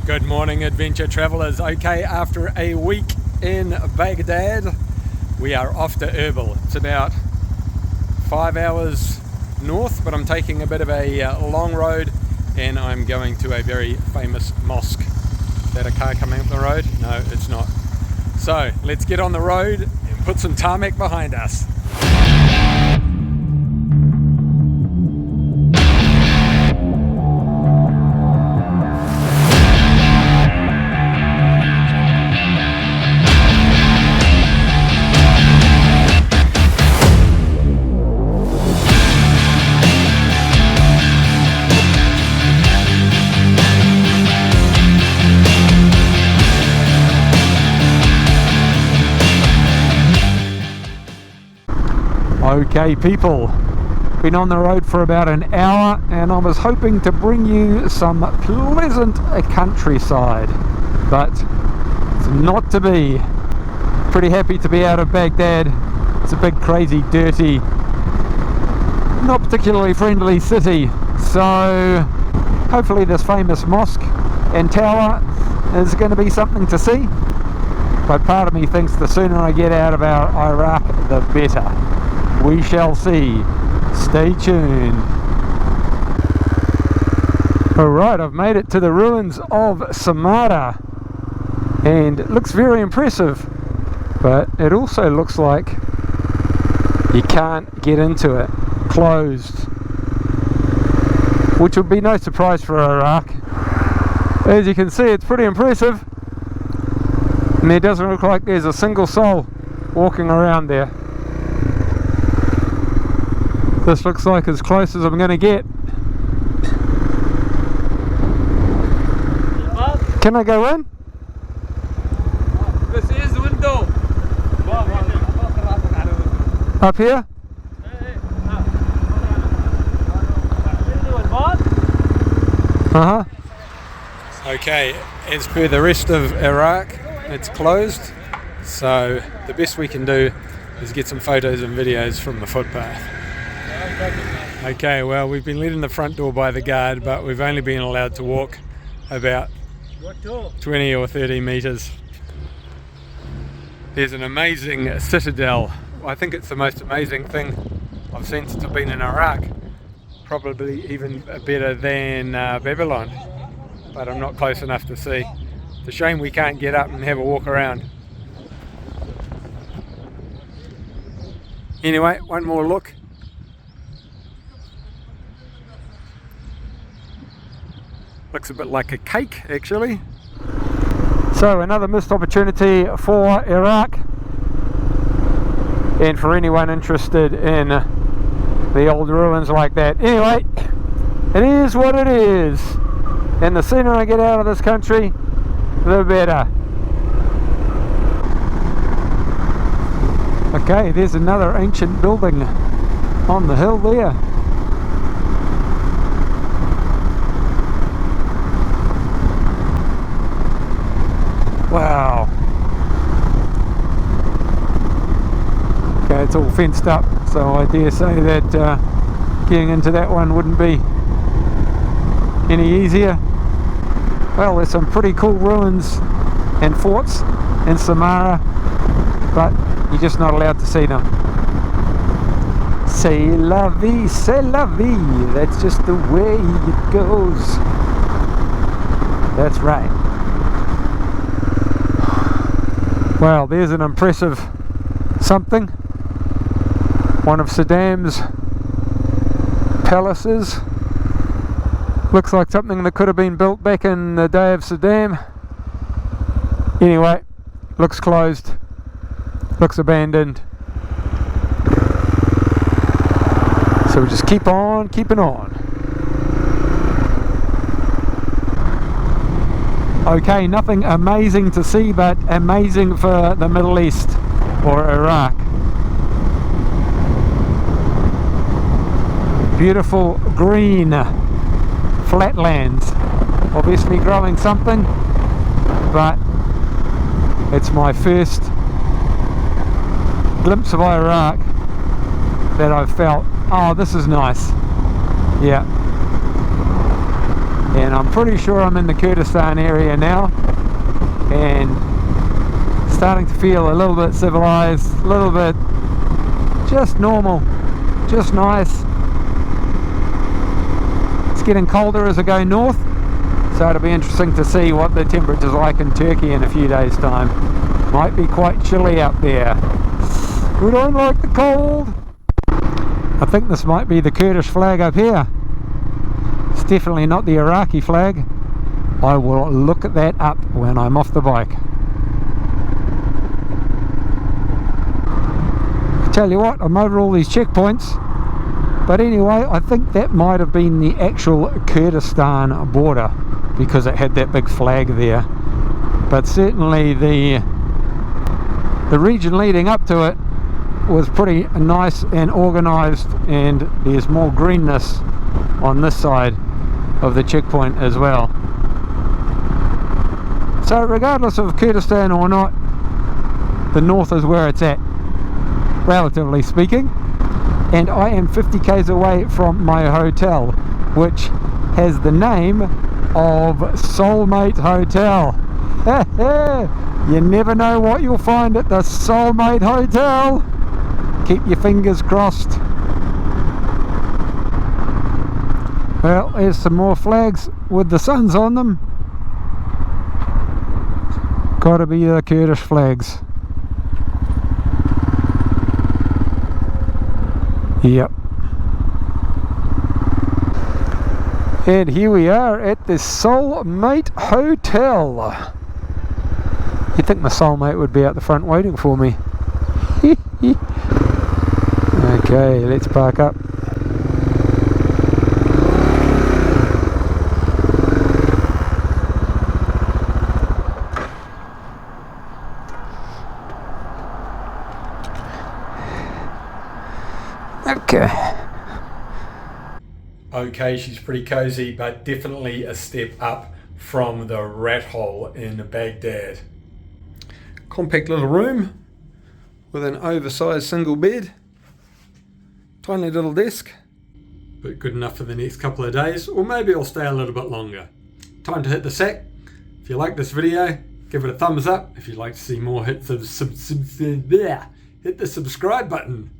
Good morning, adventure travelers. Okay, after a week in Baghdad, we are off to Erbil. It's about 5 hours north, but I'm taking a bit of a long road, and I'm going to a very famous mosque. Is that a car coming up the road? No, it's not. So let's get on the road and put some tarmac behind us. Okay people, been on the road for about an hour and I was hoping to bring you some pleasant countryside, but it's not to be. Pretty happy to be out of Baghdad. It's a big, crazy, dirty, not particularly friendly city, so hopefully this famous mosque and tower is going to be something to see, but part of me thinks the sooner I get out of our Iraq the better. We shall see. Stay tuned. Alright, I've made it to the ruins of Samarra, and it looks very impressive, but it also looks like you can't get into it. Closed. Which would be no surprise for Iraq. As you can see, it's pretty impressive, and there doesn't look like there's a single soul walking around there. This looks like as close as I'm going to get. Can I go in? This is the window. Up here? Uh-huh. Okay, as per the rest of Iraq, it's closed. So the best we can do is get some photos and videos from the footpath. Okay, well, we've been let in the front door by the guard, but we've only been allowed to walk about 20 or 30 meters. There's an amazing citadel. I think it's the most amazing thing I've seen since I've been in Iraq. Probably even better than Babylon, but I'm not close enough to see. It's a shame we can't get up and have a walk around. Anyway, one more look. Looks a bit like a cake, actually. So another missed opportunity for Iraq, and for anyone interested in the old ruins like that. Anyway, it is what it is, and the sooner I get out of this country, the better. Okay, there's another ancient building on the hill there. Wow. Okay, it's all fenced up, so I dare say that getting into that one wouldn't be any easier. Well, there's some pretty cool ruins and forts in Samarra, but you're just not allowed to see them. C'est la vie, c'est la vie. That's just the way it goes. That's right. Well, there's an impressive something. One of Saddam's palaces. Looks like something that could have been built back in the day of Saddam. Anyway, looks closed. Looks abandoned. So we just keep on keeping on. Okay, nothing amazing to see, but amazing for the Middle East or Iraq. Beautiful green flatlands, obviously growing something, but it's my first glimpse of Iraq that I've felt, oh, this is nice. Yeah. and I'm pretty sure I'm in the Kurdistan area now, and starting to feel a little bit civilized, a little bit just normal, just nice. It's getting colder as I go north, so it'll be interesting to see what the temperature's like in Turkey in a few days' time. Might be quite chilly up there. We don't like the cold. I think this might be the Kurdish flag up here. It's definitely not the Iraqi flag. I will look at that up when I'm off the bike. I tell you what, I'm over all these checkpoints. But anyway, I think that might have been the actual Kurdistan border, because it had that big flag there. But certainly the region leading up to it was pretty nice and organised, and there's more greenness on this side of the checkpoint as well. So regardless of Kurdistan or not, the north is where it's at, relatively speaking. And I am 50 k's away from my hotel, which has the name of Soulmate Hotel. You never know what you'll find at the Soulmate Hotel. Keep your fingers crossed. Well, there's some more flags with the suns on them. Gotta be the Kurdish flags. Yep. And here we are at the Soulmate Hotel. You'd think my soulmate would be out the front waiting for me. Okay, let's park up. Okay, she's pretty cozy, but definitely a step up from the rat hole in Baghdad. Compact little room with an oversized single bed, tiny little desk, but good enough for the next couple of days, or maybe I'll stay a little bit longer. Time to hit the sack. If you like this video, give it a thumbs up. If you'd like to see more, hit the subscribe button.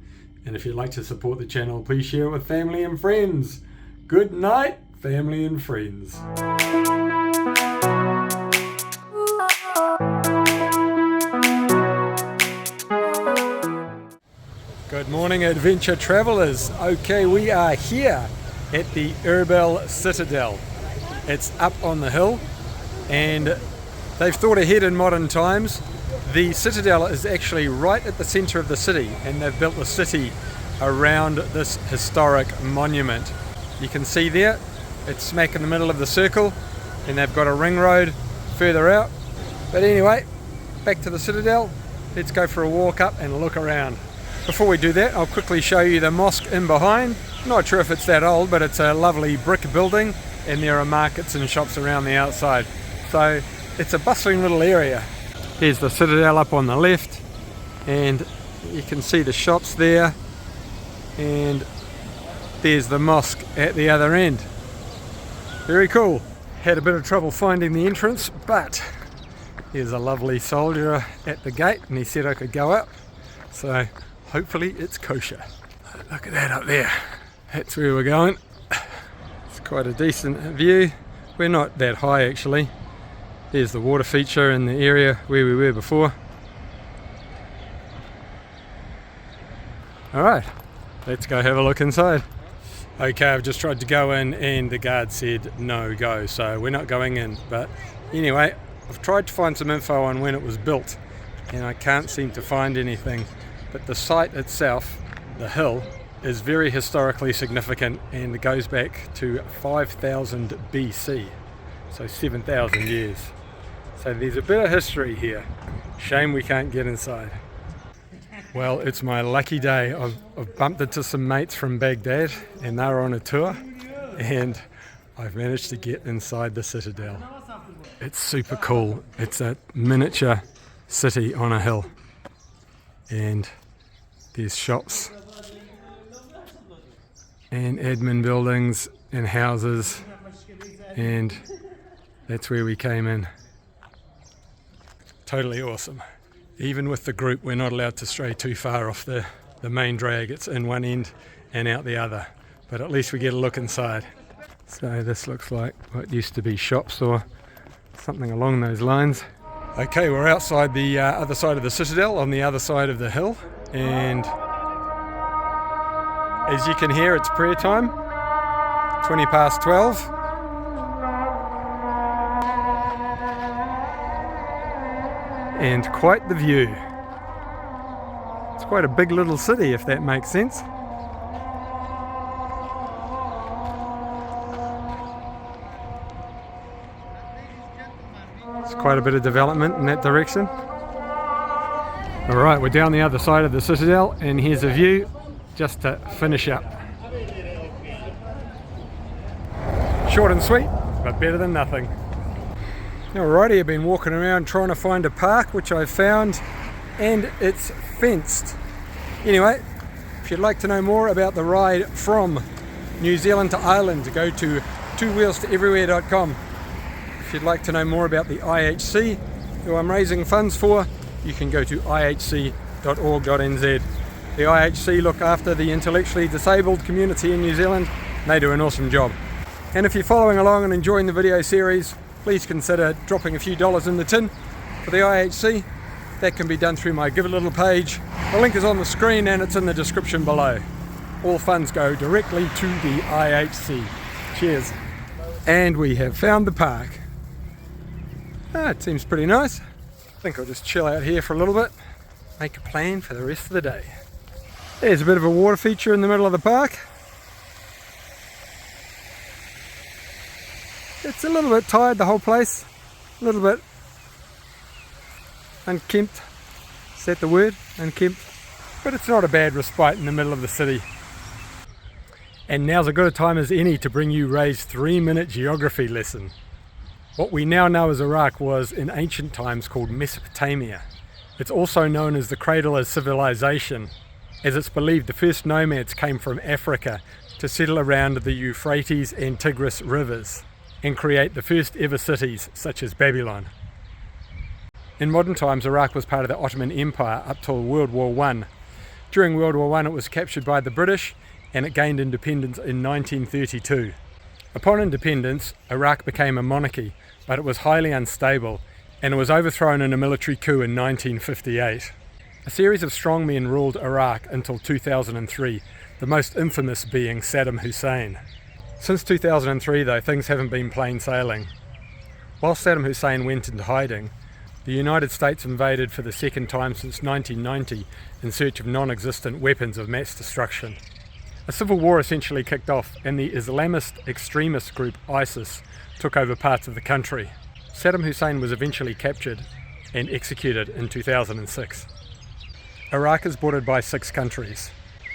And if you'd like to support the channel, please share it with family and friends. Good night, family and friends. Good morning, adventure travelers. Okay, we are here at the Erbil Citadel. It's up on the hill, and they've thought ahead in modern times. The Citadel is actually right at the centre of the city, and they've built the city around this historic monument. You can see there, it's smack in the middle of the circle, and they've got a ring road further out. But anyway, back to the Citadel. Let's go for a walk up and look around. Before we do that, I'll quickly show you the mosque in behind. Not sure if it's that old, but it's a lovely brick building, and there are markets and shops around the outside. So it's a bustling little area. Here's the Citadel up on the left, and you can see the shops there, and there's the mosque at the other end. Very cool. Had a bit of trouble finding the entrance, but there's a lovely soldier at the gate, and he said I could go up, so hopefully it's kosher. Look at that up there. That's where we're going. It's quite a decent view. We're not that high actually. There's the water feature in the area where we were before. Alright, let's go have a look inside. Okay, I've just tried to go in and the guard said no go, so we're not going in. But anyway, I've tried to find some info on when it was built, and I can't seem to find anything. But the site itself, the hill, is very historically significant, and it goes back to 5000 BC, so 7,000 years. So there's a bit of history here. Shame we can't get inside. Well, it's my lucky day. I've bumped into some mates from Baghdad, and they're on a tour, and I've managed to get inside the Citadel. It's super cool. It's a miniature city on a hill, and there's shops and admin buildings and houses and that's where we came in. Totally awesome. Even with the group, we're not allowed to stray too far off the main drag. It's in one end and out the other, but at least we get a look inside. So this looks like what used to be shops or something along those lines. Okay, we're outside the other side of the Citadel, on the other side of the hill, and as you can hear, it's prayer time, 20 past 12. And quite the view. It's quite a big little city, if that makes sense. It's quite a bit of development in that direction. Alright, we're down the other side of the Citadel, and here's a view just to finish up. Short and sweet, but better than nothing. Alrighty, I've been walking around trying to find a park, which I found, and it's fenced. Anyway, if you'd like to know more about the ride from New Zealand to Ireland, go to twowheelstoeverywhere.com. If you'd like to know more about the IHC, who I'm raising funds for, you can go to ihc.newzealand.org.nz. The IHC look after the intellectually disabled community in New Zealand, and they do an awesome job. And if you're following along and enjoying the video series, please consider dropping a few dollars in the tin for the IHC. That can be done through my Give a Little page. The link is on the screen and it's in the description below. All funds go directly to the IHC. Cheers. And we have found the park. It seems pretty nice. I think I'll just chill out here for a little bit, make a plan for the rest of the day. There's a bit of a water feature in the middle of the park. It's a little bit tired, the whole place, a little bit unkempt, is that the word? Unkempt, but it's not a bad respite in the middle of the city. And now's as good a time as any to bring you Ray's 3-minute geography lesson. What we now know as Iraq was in ancient times called Mesopotamia. It's also known as the cradle of civilization, as it's believed the first nomads came from Africa to settle around the Euphrates and Tigris rivers and create the first ever cities such as Babylon. In modern times, Iraq was part of the Ottoman Empire up till World War I. During World War I, it was captured by the British and it gained independence in 1932. Upon independence, Iraq became a monarchy, but it was highly unstable and it was overthrown in a military coup in 1958. A series of strongmen ruled Iraq until 2003, the most infamous being Saddam Hussein. Since 2003 though, things haven't been plain sailing. While Saddam Hussein went into hiding, the United States invaded for the second time since 1990 in search of non-existent weapons of mass destruction. A civil war essentially kicked off and the Islamist extremist group ISIS took over parts of the country. Saddam Hussein was eventually captured and executed in 2006. Iraq is bordered by 6 countries: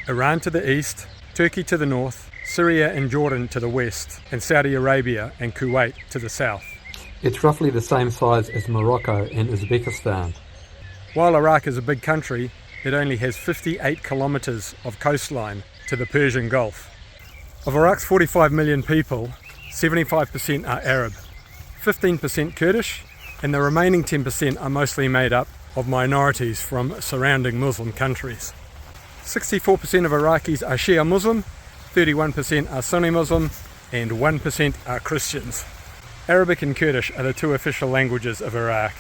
Iran to the east, Turkey to the north, Syria and Jordan to the west, and Saudi Arabia and Kuwait to the south. It's roughly the same size as Morocco and Uzbekistan. While Iraq is a big country, it only has 58 kilometers of coastline to the Persian Gulf. Of Iraq's 45 million people, 75% are Arab, 15% Kurdish, and the remaining 10% are mostly made up of minorities from surrounding Muslim countries. 64% of Iraqis are Shia Muslim, 31% are Sunni Muslim, and 1% are Christians. Arabic and Kurdish are the 2 official languages of Iraq.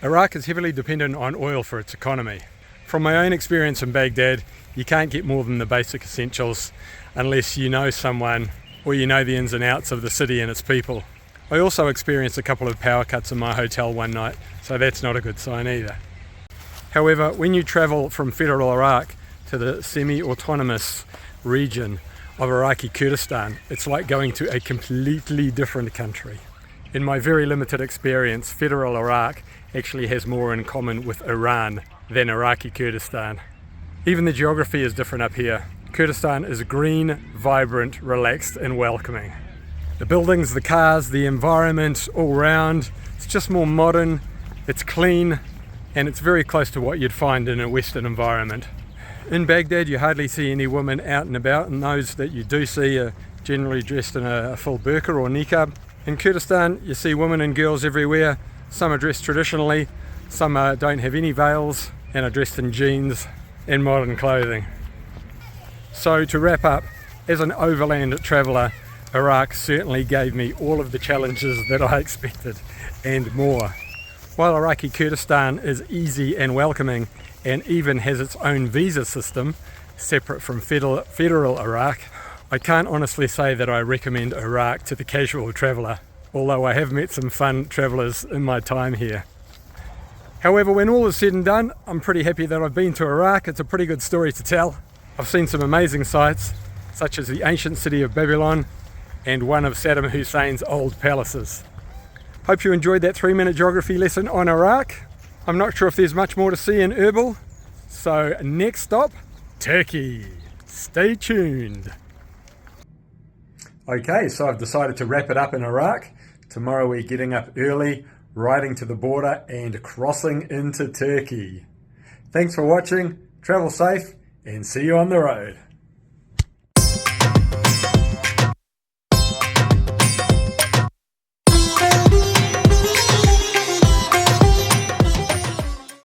Iraq is heavily dependent on oil for its economy. From my own experience in Baghdad, you can't get more than the basic essentials unless you know someone or you know the ins and outs of the city and its people. I also experienced a couple of power cuts in my hotel one night, so that's not a good sign either. However, when you travel from federal Iraq to the semi-autonomous region of Iraqi Kurdistan, it's like going to a completely different country. In my very limited experience, federal Iraq actually has more in common with Iran than Iraqi Kurdistan. Even the geography is different up here. Kurdistan is green, vibrant, relaxed and welcoming. The buildings, the cars, the environment all round, it's just more modern, it's clean, and it's very close to what you'd find in a Western environment. In Baghdad you hardly see any women out and about, and those that you do see are generally dressed in a full burqa or niqab. In Kurdistan, you see women and girls everywhere. Some are dressed traditionally, some don't have any veils and are dressed in jeans and modern clothing. So to wrap up, as an overland traveller, Iraq certainly gave me all of the challenges that I expected and more. While Iraqi Kurdistan is easy and welcoming and even has its own visa system, separate from federal Iraq, I can't honestly say that I recommend Iraq to the casual traveller, although I have met some fun travellers in my time here. However, when all is said and done, I'm pretty happy that I've been to Iraq. It's a pretty good story to tell. I've seen some amazing sights, such as the ancient city of Babylon and one of Saddam Hussein's old palaces. Hope you enjoyed that 3-minute geography lesson on Iraq. I'm not sure if there's much more to see in Erbil, so next stop, Turkey. Stay tuned. Okay, so I've decided to wrap it up in Iraq. Tomorrow we're getting up early, riding to the border and crossing into Turkey. Thanks for watching, travel safe, and see you on the road.